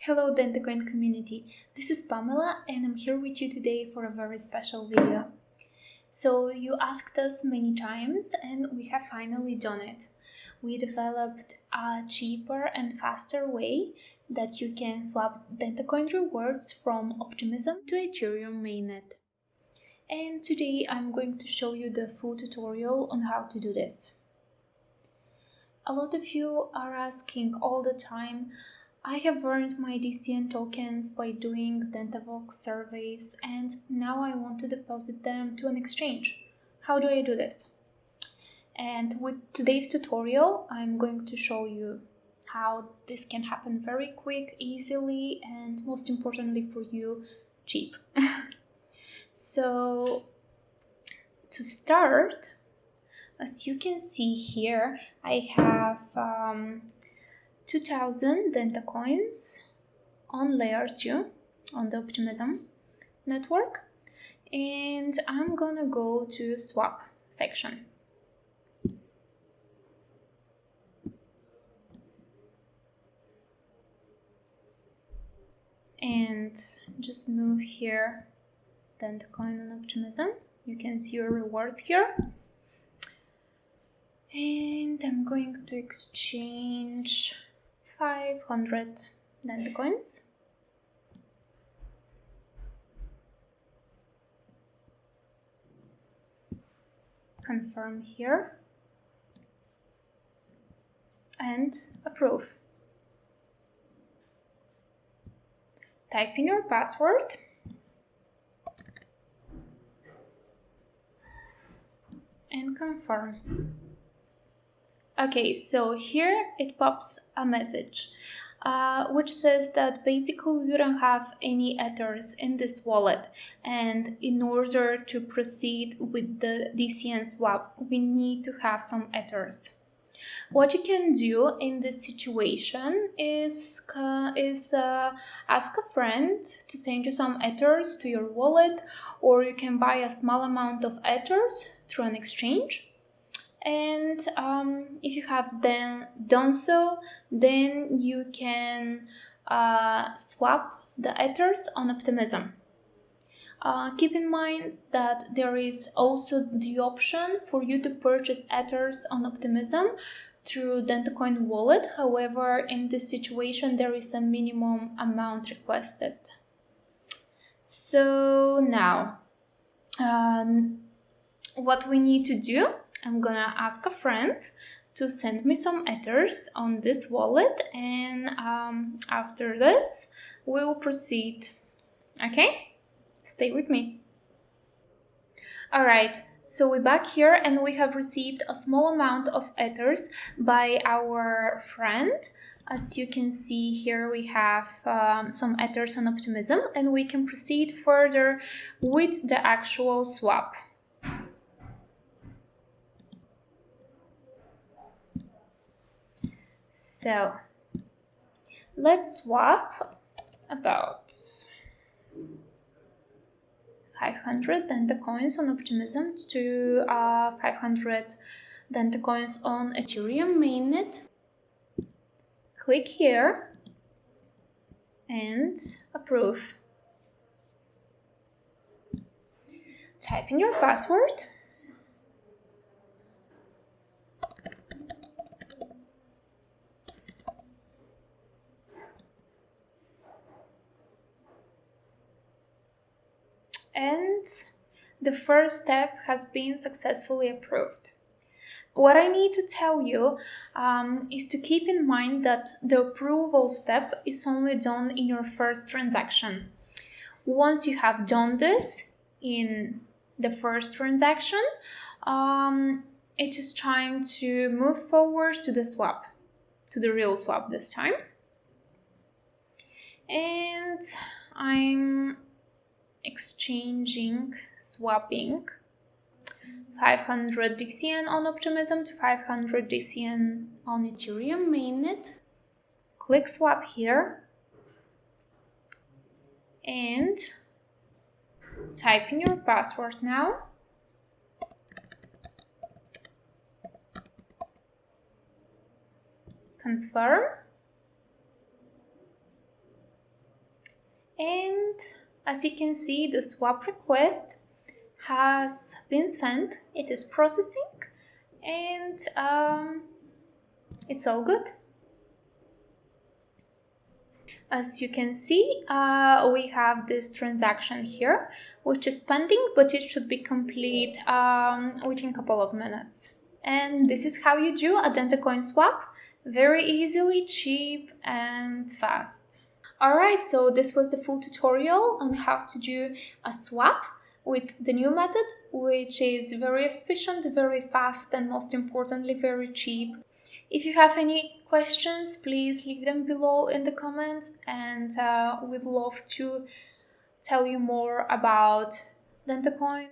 Hello Dentacoin community, this is Pamela and I'm here with you today for a very special video. So you asked us many times and we have finally done it. We developed a cheaper and faster way that you can swap Dentacoin rewards from Optimism to Ethereum Mainnet. And today I'm going to show you the full tutorial on how to do this. A lot of you are asking all the time, I have earned my DCN tokens by doing DentaVox surveys and now I want to deposit them to an exchange. How do I do this? And with today's tutorial, I'm going to show you how this can happen very quick, easily, and most importantly for you, cheap. So to start, as you can see here, I have 2000 Dentacoins on layer 2 on the Optimism network, and I'm gonna go to swap section. And just move here Dentacoin on Optimism. You can see your rewards here. And I'm going to exchange 500 Dentacoins. Confirm here. And approve. Type in your password. And confirm. Okay, so here it pops a message which says that basically you don't have any Ethers in this wallet, and in order to proceed with the DCN swap, we need to have some Ethers. What you can do in this situation is ask a friend to send you some Ethers to your wallet, or you can buy a small amount of Ethers through an exchange. And if you have then done so, then you can swap the Ethers on Optimism. Keep in mind that there is also the option for you to purchase Ethers on Optimism through DCN Wallet. However, in this situation, there is a minimum amount requested. So now, what we need to do, I'm gonna ask a friend to send me some Ethers on this wallet, and after this, we'll proceed. Okay? Stay with me. Alright, so we're back here and we have received a small amount of Ethers by our friend. As you can see here, we have some Ethers on Optimism, and we can proceed further with the actual swap. So let's swap about 500 Dentacoins on Optimism to 500 Dentacoins on Ethereum Mainnet. Click here and approve. Type in your password. And the first step has been successfully approved. What I need to tell you is to keep in mind that the approval step is only done in your first transaction. Once you have done this in the first transaction, it is time to move forward to the swap, to the real swap this time. And I'm swapping 500 DCN on Optimism to 500 DCN on Ethereum Mainnet. Click swap here and type in your password now. Confirm As you can see, the swap request has been sent. It is processing, and it's all good. As you can see, we have this transaction here, which is pending, but it should be complete within a couple of minutes. And this is how you do a DentaCoin swap, very easily, cheap, and fast. Alright, so this was the full tutorial on how to do a swap with the new method, which is very efficient, very fast, and most importantly, very cheap. If you have any questions, please leave them below in the comments, and we'd love to tell you more about DentaCoin.